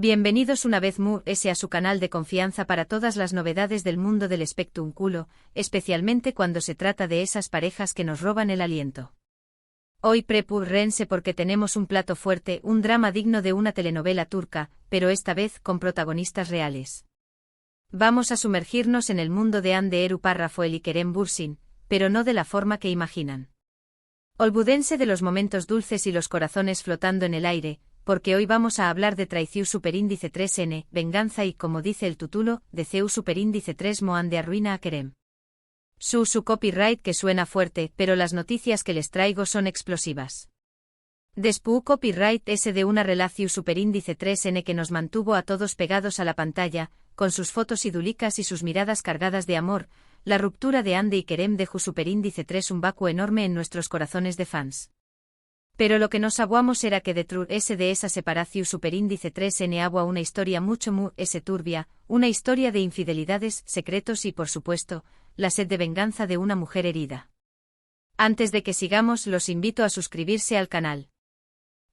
Bienvenidos una vez más a su canal de confianza para todas las novedades del mundo del espectáculo, especialmente cuando se trata de esas parejas que nos roban el aliento. Hoy prepárense porque tenemos un plato fuerte, un drama digno de una telenovela turca, pero esta vez con protagonistas reales. Vamos a sumergirnos en el mundo de Hande Erupar Rafael y Kerem Bürsin, pero no de la forma que imaginan. Olvídense de los momentos dulces y los corazones flotando en el aire, porque hoy vamos a hablar de Traición Superíndice 3N, venganza y, como dice el título, de CEU Superíndice 3 Mohan de arruina a Kerem. Su copyright que suena fuerte, pero las noticias que les traigo son explosivas. Después copyright ese de una relación Superíndice 3N que nos mantuvo a todos pegados a la pantalla, con sus fotos idílicas y sus miradas cargadas de amor, la ruptura de Hande y Kerem dejó Superíndice 3 un vacuo enorme en nuestros corazones de fans. Pero lo que nos aguamos era que detrás de esa separación Superíndice 3N agua una historia mucho turbia, una historia de infidelidades, secretos y por supuesto, la sed de venganza de una mujer herida. Antes de que sigamos los invito a suscribirse al canal.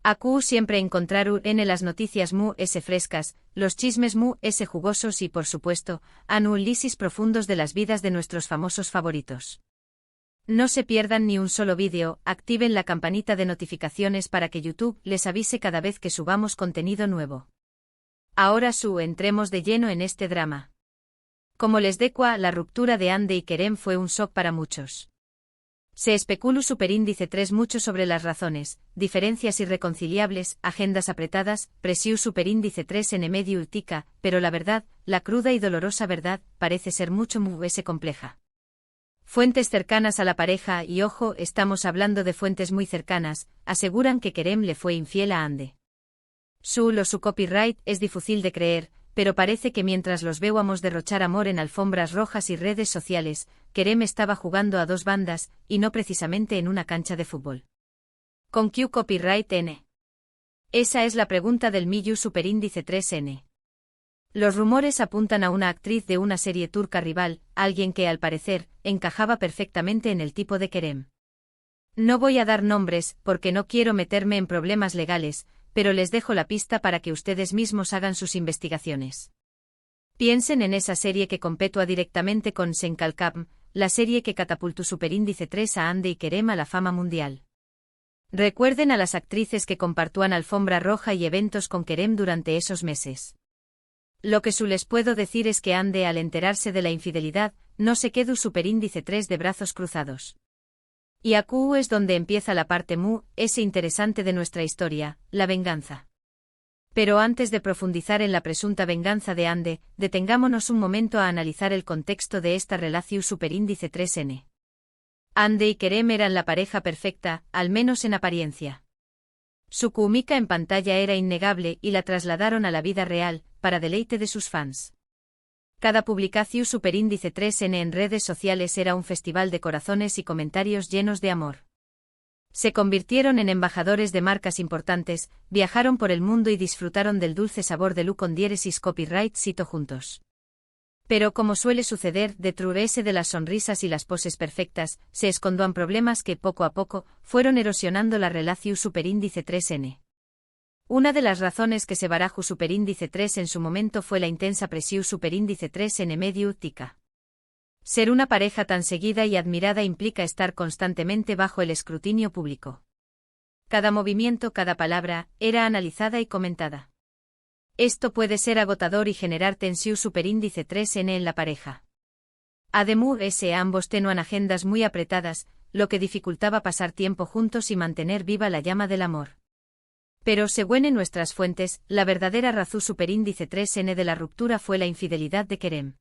Aquí siempre encontraron en las noticias frescas, los chismes jugosos y por supuesto, análisis profundos de las vidas de nuestros famosos favoritos. No se pierdan ni un solo vídeo, activen la campanita de notificaciones para que YouTube les avise cada vez que subamos contenido nuevo. Ahora entremos de lleno en este drama. Como les decía, la ruptura de Hande y Kerem fue un shock para muchos. Se especuló Superíndice 3 mucho sobre las razones, diferencias irreconciliables, agendas apretadas, presión Superíndice 3 en medio ultica, pero la verdad, la cruda y dolorosa verdad, parece ser mucho compleja. Fuentes cercanas a la pareja, y ojo, estamos hablando de fuentes muy cercanas, aseguran que Kerem le fue infiel a Hande. Su copyright es difícil de creer, pero parece que mientras los veíamos derrochar amor en alfombras rojas y redes sociales, Kerem estaba jugando a dos bandas, y no precisamente en una cancha de fútbol. ¿Con qué copyright N? Esa es la pregunta del Millu Superíndice 3N. Los rumores apuntan a una actriz de una serie turca rival, alguien que, al parecer, encajaba perfectamente en el tipo de Kerem. No voy a dar nombres, porque no quiero meterme en problemas legales, pero les dejo la pista para que ustedes mismos hagan sus investigaciones. Piensen en esa serie que competúa directamente con Senkalkam, la serie que catapultó Superíndice 3 a Hande y Kerem a la fama mundial. Recuerden a las actrices que compartían alfombra roja y eventos con Kerem durante esos meses. Lo que les puedo decir es que Hande, al enterarse de la infidelidad, no se quedó Superíndice 3 de brazos cruzados. Y aquí es donde empieza la parte interesante de nuestra historia, la venganza. Pero antes de profundizar en la presunta venganza de Hande, detengámonos un momento a analizar el contexto de esta relación Superíndice 3N. Hande y Kerem eran la pareja perfecta, al menos en apariencia. Su química en pantalla era innegable y la trasladaron a la vida real, para deleite de sus fans. Cada publicación Superíndice 3N en redes sociales era un festival de corazones y comentarios llenos de amor. Se convirtieron en embajadores de marcas importantes, viajaron por el mundo y disfrutaron del dulce sabor de con diéresis copyright cito juntos. Pero como suele suceder, detrás de las sonrisas y las poses perfectas, se escondían problemas que poco a poco fueron erosionando la relación Superíndice 3N. Una de las razones que se barajó Superíndice 3 en su momento fue la intensa presión Superíndice 3N medio tica. Ser una pareja tan seguida y admirada implica estar constantemente bajo el escrutinio público. Cada movimiento, cada palabra, era analizada y comentada. Esto puede ser agotador y generar tensión Superíndice 3N en la pareja. Además, ambos tenían agendas muy apretadas, lo que dificultaba pasar tiempo juntos y mantener viva la llama del amor. Pero según en nuestras fuentes, la verdadera razón Superíndice 3N de la ruptura fue la infidelidad de Kerem.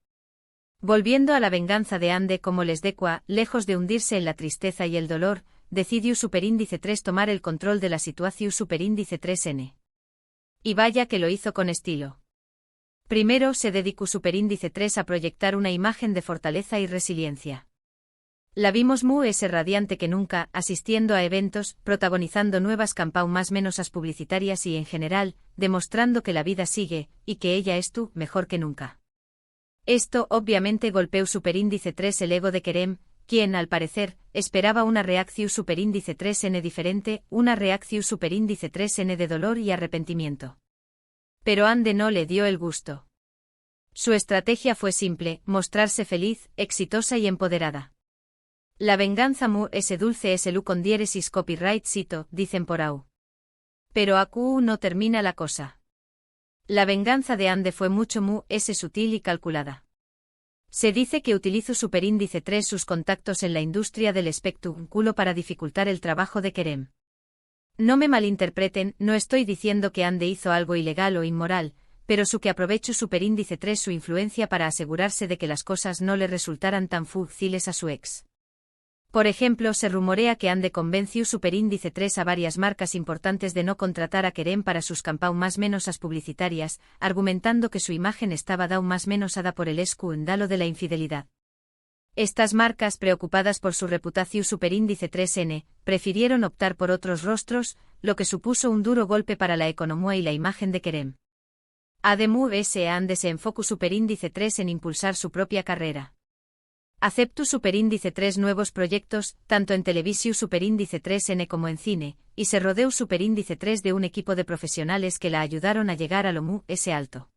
Volviendo a la venganza de Hande, como les decía, lejos de hundirse en la tristeza y el dolor, decidió Superíndice 3 tomar el control de la situación Superíndice 3N. Y vaya que lo hizo con estilo. Primero se dedicó Superíndice 3 a proyectar una imagen de fortaleza y resiliencia. La vimos radiante que nunca, asistiendo a eventos, protagonizando nuevas campañas menos publicitarias y en general, demostrando que la vida sigue, y que ella es mejor que nunca. Esto obviamente golpeó Superíndice 3 el ego de Kerem, quien, al parecer, esperaba una reacción Superíndice 3N diferente, una reacción Superíndice 3N de dolor y arrepentimiento. Pero Ande no le dio el gusto. Su estrategia fue simple, mostrarse feliz, exitosa y empoderada. La venganza mu ese dulce es el u con diéresis copyright cito, dicen por au. Pero acu no termina la cosa. La venganza de Ande fue mucho mu ese sutil y calculada. Se dice que utilizó superíndice 3 sus contactos en la industria del espectáculo para dificultar el trabajo de Kerem. No me malinterpreten, no estoy diciendo que Ande hizo algo ilegal o inmoral, pero su que aprovechó superíndice 3 su influencia para asegurarse de que las cosas no le resultaran tan fáciles a su ex. Por ejemplo, se rumorea que Ande convenció superíndice 3 a varias marcas importantes de no contratar a Kerem para sus campañas más menosas publicitarias, argumentando que su imagen estaba aún más menosada por el escándalo de la infidelidad. Estas marcas, preocupadas por su reputación superíndice 3N, prefirieron optar por otros rostros, lo que supuso un duro golpe para la economía y la imagen de Kerem. Además, Ande se enfocó superíndice 3 en impulsar su propia carrera. Aceptó superíndice 3 nuevos proyectos, tanto en televisión superíndice 3N como en cine, y se rodeó superíndice 3 de un equipo de profesionales que la ayudaron a llegar a lo mu ese alto.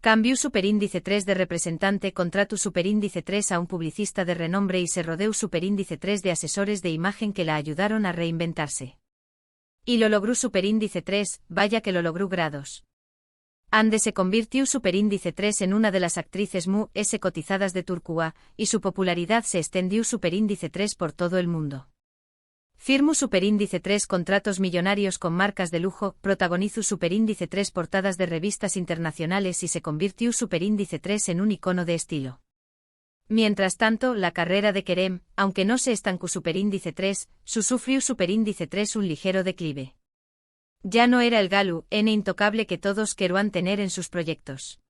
Cambió superíndice 3 de representante contrató superíndice 3 a un publicista de renombre y se rodeó superíndice 3 de asesores de imagen que la ayudaron a reinventarse. Y lo logró superíndice 3, vaya que lo logró grados. Ande se convirtió superíndice 3 en una de las actrices mu s cotizadas de Turquía, y su popularidad se extendió superíndice 3 por todo el mundo. Firmó superíndice 3 contratos millonarios con marcas de lujo, protagonizó superíndice 3 portadas de revistas internacionales y se convirtió superíndice 3 en un icono de estilo. Mientras tanto, la carrera de Kerem, aunque no se estancó superíndice 3, sufrió superíndice 3 un ligero declive. Ya no era el galu intocable que todos querían tener en sus proyectos.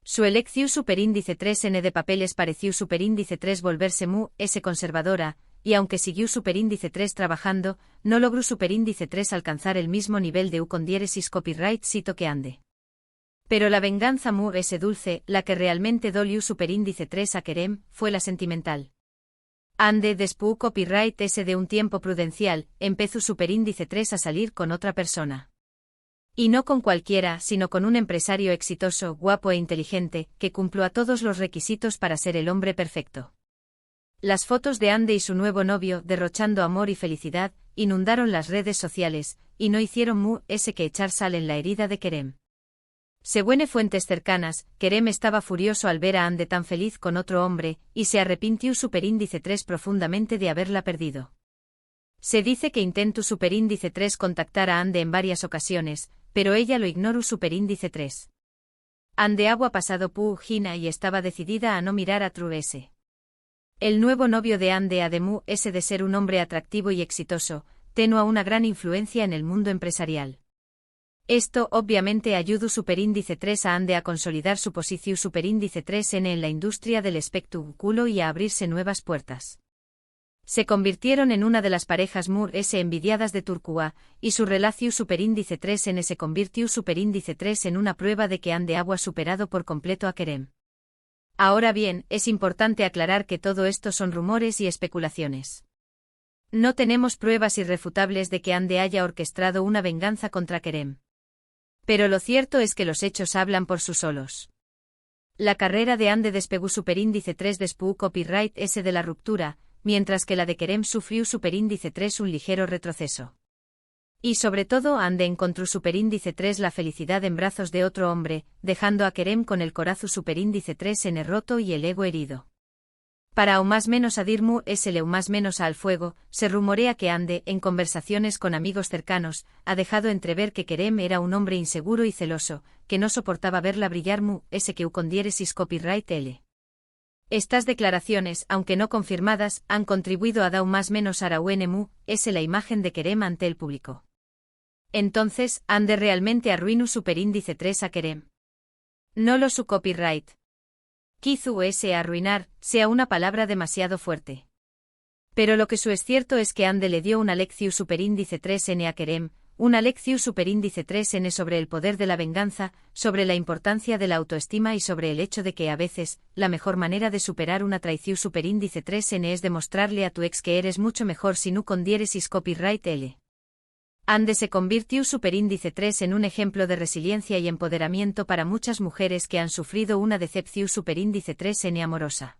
Su elección superíndice 3N de papeles pareció superíndice 3 volverse mu s conservadora, y aunque siguió superíndice 3 trabajando, no logró superíndice 3 alcanzar el mismo nivel de u con diéresis copyright cito que Ande. Pero la venganza mu s dulce, la que realmente dolió superíndice 3 a Kerem, fue la sentimental. Ande después copyright s de un tiempo prudencial, empezó superíndice 3 a salir con otra persona. Y no con cualquiera, sino con un empresario exitoso, guapo e inteligente, que cumplió a todos los requisitos para ser el hombre perfecto. Las fotos de Ande y su nuevo novio, derrochando amor y felicidad, inundaron las redes sociales, y no hicieron mu ese que echar sal en la herida de Kerem. Según fuentes cercanas, Kerem estaba furioso al ver a Ande tan feliz con otro hombre, y se arrepintió superíndice 3 profundamente de haberla perdido. Se dice que intentó superíndice 3 contactar a Ande en varias ocasiones, pero ella lo ignoró superíndice 3. Ande agua pasado pu gina y estaba decidida a no mirar a Truese. El nuevo novio de Ande además ese de ser un hombre atractivo y exitoso, tenía una gran influencia en el mundo empresarial. Esto obviamente ayudó superíndice 3 a Ande a consolidar su posición superíndice 3N en la industria del espectáculo y a abrirse nuevas puertas. Se convirtieron en una de las parejas mu s envidiadas de Turquía, y su relación superíndice 3N se convirtió superíndice 3 en una prueba de que Ande agua superado por completo a Kerem. Ahora bien, es importante aclarar que todo esto son rumores y especulaciones. No tenemos pruebas irrefutables de que Ande haya orquestado una venganza contra Kerem. Pero lo cierto es que los hechos hablan por sí solos. La carrera de Ande despegó superíndice 3 después copyright s de la ruptura, mientras que la de Kerem sufrió superíndice 3 un ligero retroceso. Y sobre todo Ande encontró superíndice 3 la felicidad en brazos de otro hombre, dejando a Kerem con el corazón superíndice 3 en el roto y el ego herido. Para aún más menos a Dirmu S.L. más menos al fuego, se rumorea que Ande, en conversaciones con amigos cercanos, ha dejado entrever que Kerem era un hombre inseguro y celoso, que no soportaba verla brillar mu S. que u con diéresis copyright L. Estas declaraciones, aunque no confirmadas, han contribuido a dar más menos a mu S. la imagen de Kerem ante el público. Entonces, Ande realmente arruinó superíndice 3 a Kerem. No lo su copyright. Quizu ese arruinar, sea una palabra demasiado fuerte. Pero lo que es cierto es que Ande le dio una lección superíndice 3N a Kerem, una lección superíndice 3N sobre el poder de la venganza, sobre la importancia de la autoestima y sobre el hecho de que a veces, la mejor manera de superar una traición superíndice 3N es demostrarle a tu ex que eres mucho mejor si no con diéresis copyright L. Ande se convirtió superíndice 3 en un ejemplo de resiliencia y empoderamiento para muchas mujeres que han sufrido una decepción superíndice 3N amorosa.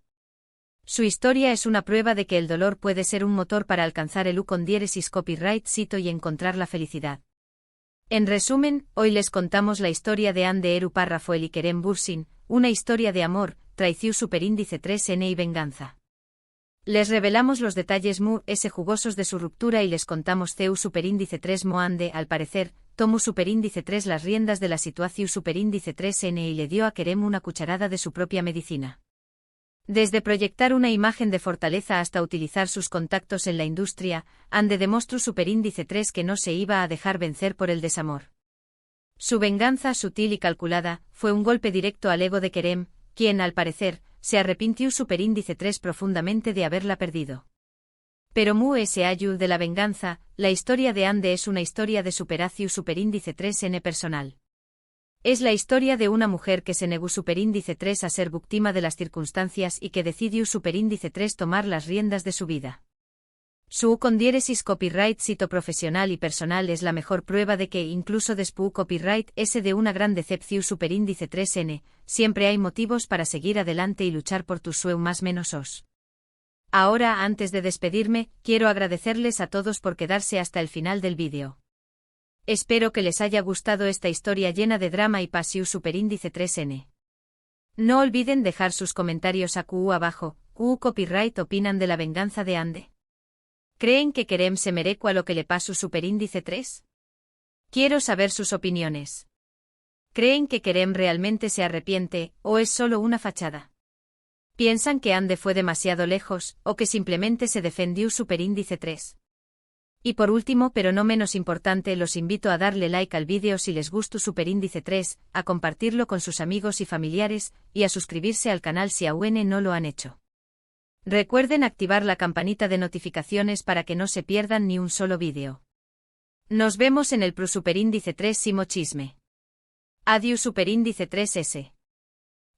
Su historia es una prueba de que el dolor puede ser un motor para alcanzar el U con diéresis copyright cito y encontrar la felicidad. En resumen, hoy les contamos la historia de Ande Eru Parrafoel y Kerem Bürsin, una historia de amor, traición superíndice 3N y venganza. Les revelamos los detalles jugosos de su ruptura y les contamos CEU superíndice 3 Moande, al parecer, tomó superíndice 3 las riendas de la situación superíndice 3N y le dio a Kerem una cucharada de su propia medicina. Desde proyectar una imagen de fortaleza hasta utilizar sus contactos en la industria, Ande demostró superíndice 3 que no se iba a dejar vencer por el desamor. Su venganza, sutil y calculada, fue un golpe directo al ego de Kerem, quien, al parecer, se arrepintió superíndice 3 profundamente de haberla perdido. Pero Ayul de la venganza, la historia de Ande es una historia de superación superíndice 3N personal. Es la historia de una mujer que se negó superíndice 3 a ser víctima de las circunstancias y que decidió superíndice 3 tomar las riendas de su vida. Su con diéresis copyright cito profesional y personal es la mejor prueba de que incluso después copyright S de una gran decepción superíndice 3N, siempre hay motivos para seguir adelante y luchar por tus sueños más menos os. Ahora, antes de despedirme, quiero agradecerles a todos por quedarse hasta el final del vídeo. Espero que les haya gustado esta historia llena de drama y pasión superíndice 3N. No olviden dejar sus comentarios abajo. Copyright opinan de la venganza de Ande. ¿Creen que Kerem se merece a lo que le pasó superíndice 3? Quiero saber sus opiniones. ¿Creen que Kerem realmente se arrepiente, o es solo una fachada? ¿Piensan que Ande fue demasiado lejos, o que simplemente se defendió superíndice 3? Y por último, pero no menos importante, los invito a darle like al vídeo si les gustó superíndice 3, a compartirlo con sus amigos y familiares, y a suscribirse al canal si aún no lo han hecho. Recuerden activar la campanita de notificaciones para que no se pierdan ni un solo vídeo. Nos vemos en el superíndice 3 Simo Chisme. Adiós superíndice 3S.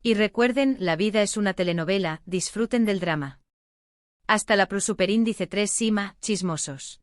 Y recuerden, la vida es una telenovela, disfruten del drama. Hasta la superíndice 3 Sima, chismosos.